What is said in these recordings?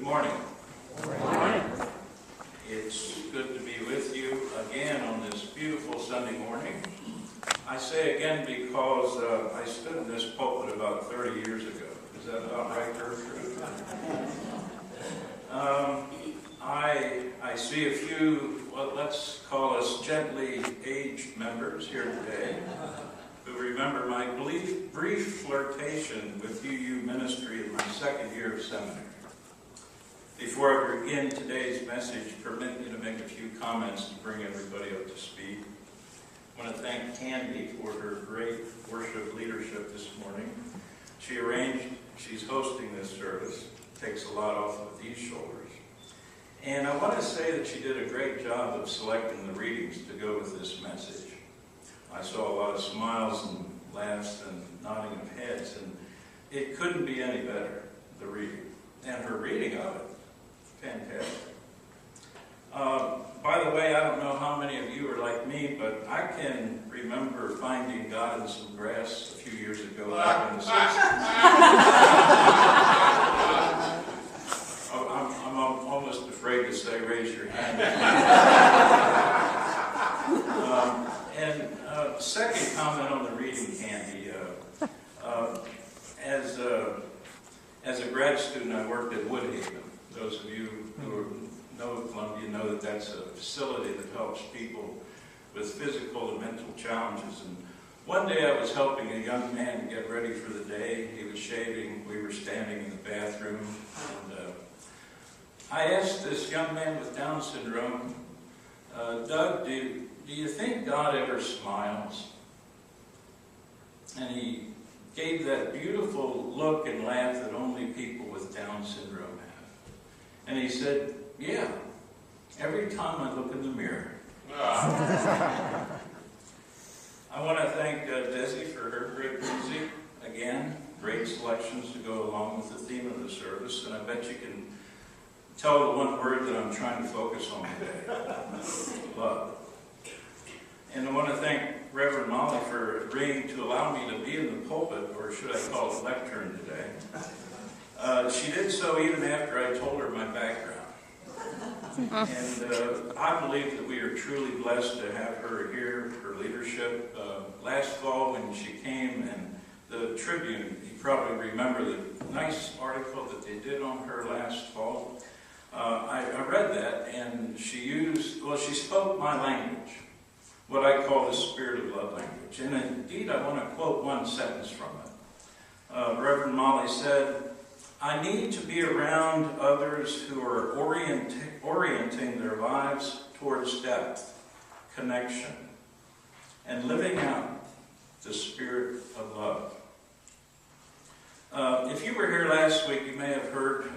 Good morning. Good morning. It's good to be with you again on this beautiful Sunday morning. I say again because I stood in this pulpit about 30 years ago. Is that about right, Gertrude? I see a few, well, let's call us gently aged members here today who remember my brief flirtation with UU ministry in my second year of seminary. Before I begin today's message, permit me to make a few comments to bring everybody up to speed. I want to thank Candy for her great worship leadership this morning. She's hosting this service. It takes a lot off of these shoulders. And I want to say that she did a great job of selecting the readings to go with this message. I saw a lot of smiles and laughs and nodding of heads, and it couldn't be any better, the reading. And her reading of it, fantastic. By the way, I don't know how many of you are like me, but I can remember finding God in some grass a few years ago back in the 60s. I'm almost afraid to say raise your hand. Second comment on the reading, Candy. As a grad student, I worked at Woodhaven. Those of you who know Columbia know that that's a facility that helps people with physical and mental challenges. And one day I was helping a young man get ready for the day. He was shaving. We were standing in the bathroom. And I asked this young man with Down syndrome, Doug, do you think God ever smiles? And he gave that beautiful look and laugh that only people with Down syndrome have. And he said, yeah, every time I look in the mirror. I want to thank Desi for her great music. Again, great selections to go along with the theme of the service. And I bet you can tell the one word that I'm trying to focus on today. Love. And I want to thank Reverend Molly for agreeing to allow me to be in the pulpit, or should I call it lectern today. She did so even after I told her my background. And I believe that we are truly blessed to have her here, her leadership. Last fall when she came, and the Tribune, you probably remember the nice article that they did on her last fall. I read that, and she spoke my language, what I call the spirit of love language. And indeed, I want to quote one sentence from it. Reverend Molly said, I need to be around others who are orienting their lives towards depth, connection, and living out the spirit of love. If you were here last week, you may have heard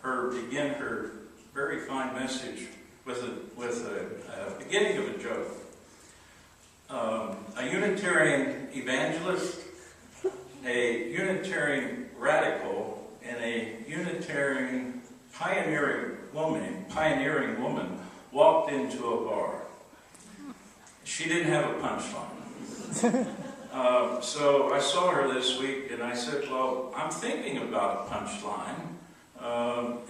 her begin her very fine message with a beginning of a joke. A Unitarian evangelist, a Unitarian radical, and a Unitarian pioneering woman walked into a bar. She didn't have a punchline. So I saw her this week, and I said, well, I'm thinking about a punchline.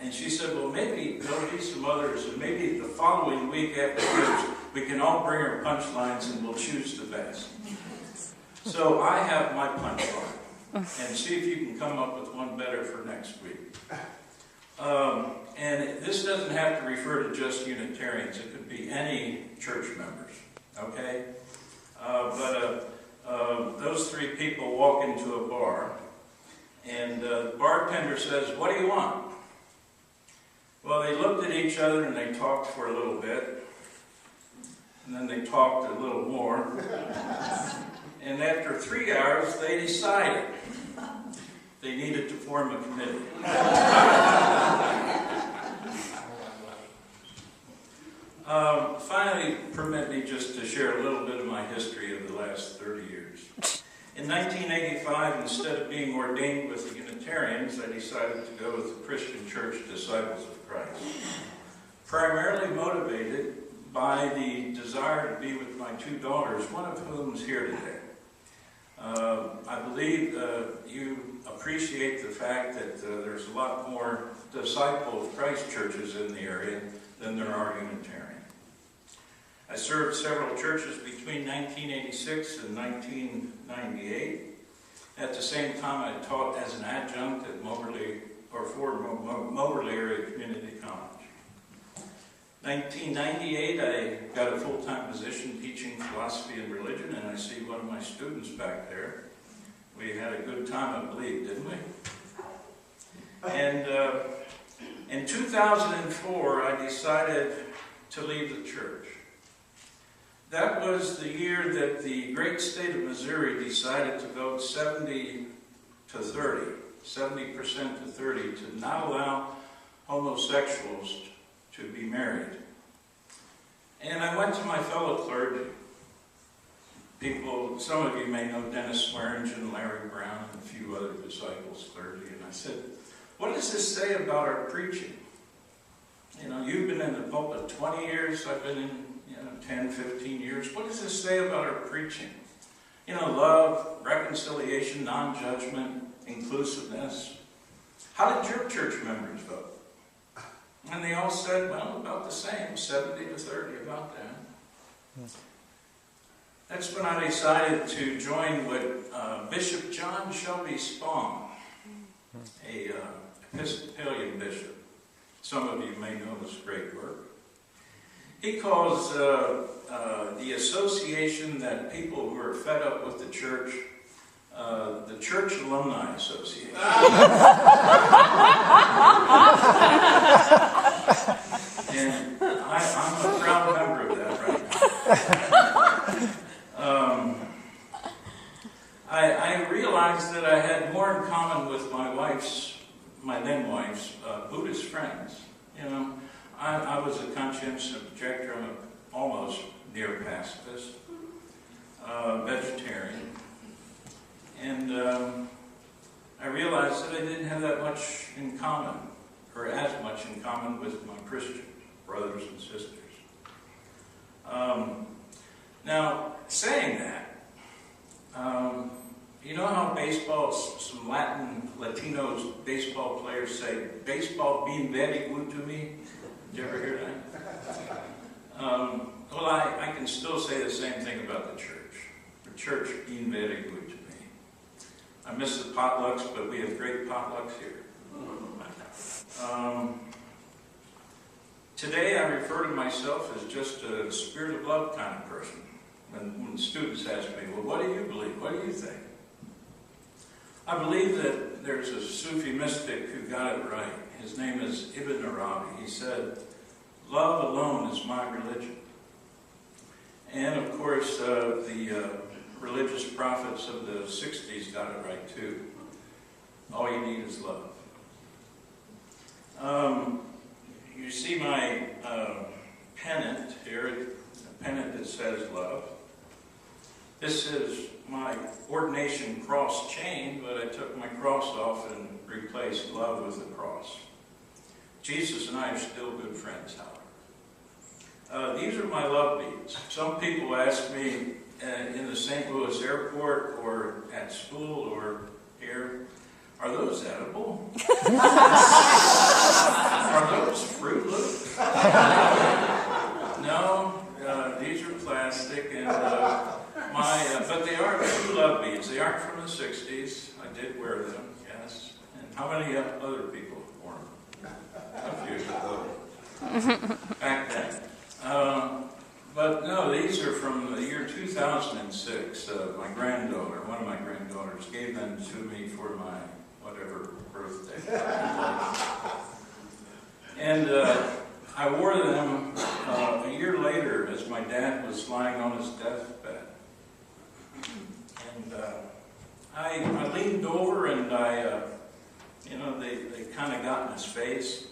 And she said, well, maybe there'll be some others, and maybe the following week after church, we can all bring our punchlines and we'll choose the best. So I have my punchline, and see if you can come up with one better for next week. And this doesn't have to refer to just Unitarians. It could be any church members, okay? But those three people walk into a bar, and the bartender says, what do you want? Well, they looked at each other and they talked for a little bit. And then they talked a little more. And after 3 hours, they decided they needed to form a committee. Finally, permit me just to share a little bit of my history of the last 30 years. In 1985, instead of being ordained with the Unitarians, I decided to go with the Christian Church Disciples of Christ. Primarily motivated by the desire to be with my two daughters, one of whom is here today. I believe you appreciate appreciate the fact that there's a lot more Disciple of Christ churches in the area than there are Unitarian. I served several churches between 1986 and 1998. At the same time, I taught as an adjunct at Moberly Area Community College. 1998, I got a full-time position teaching philosophy and religion, and I see one of my students back there. We had a good time, I believe, didn't we? And in 2004, I decided to leave the church. That was the year that the great state of Missouri decided to vote 70% to 30, to not allow homosexuals to be married. And I went to my fellow clergy. People, some of you may know Dennis Swearingen, Larry Brown, and a few other disciples clergy. And I said, what does this say about our preaching? You know, you've been in the pulpit 20 years, I've been in 10, 15 years. What does this say about our preaching? You know, love, reconciliation, non-judgment, inclusiveness. How did your church members vote? And they all said, well, about the same, 70 to 30, about that. That's when I decided to join with Bishop John Shelby Spong, a Episcopalian bishop. Some of you may know his great work. He calls the association that people who are fed up with the Church Alumni Association. And I'm a proud member of that right now. I realized that I had more in common with my then wife's Buddhist friends. You know, I was a conscientious objector. I'm almost near pacifist, vegetarian, and I realized that I didn't have that much in common, or as much in common with my Christian brothers and sisters. Now, saying that, you know how baseball, some Latinos baseball players say, baseball been very good to me? Did you ever hear that? Well, I can still say the same thing about the church. The church been very good to me. I miss the potlucks, but we have great potlucks here. Today, I refer to myself as just a spirit of love kind of person. When students ask me, well, what do you believe? What do you think? I believe that there's a Sufi mystic who got it right. His name is Ibn Arabi. He said, love alone is my religion. And of course, the religious prophets of the 60s got it right too. All you need is love. You see my pennant here, a pennant that says love. This is my ordination cross chain, but I took my cross off and replaced love with the cross. Jesus and I are still good friends, however. These are my love beads. Some people ask me in the St. Louis airport or at school or here, are those edible? Are those Fruit Loops? No, these are plastic, and but they are true love beads. They aren't from the 60s. I did wear them, yes. And how many other people wore them? A few back then. But no, these are from the year 2006. My granddaughter, one of my granddaughters, gave them to me for my whatever birthday. And I wore them a year later as my dad was lying on his deathbed. And I leaned over and they kind of got in his face.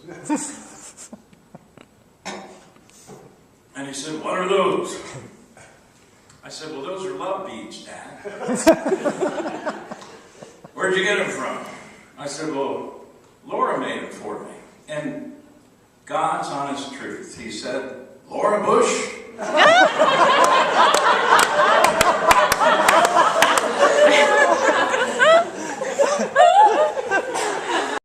And he said, what are those? I said, well, those are love beads, Dad. Where'd you get them from? I said, well, Laura made them for me. And God's honest truth, he said, Laura Bush?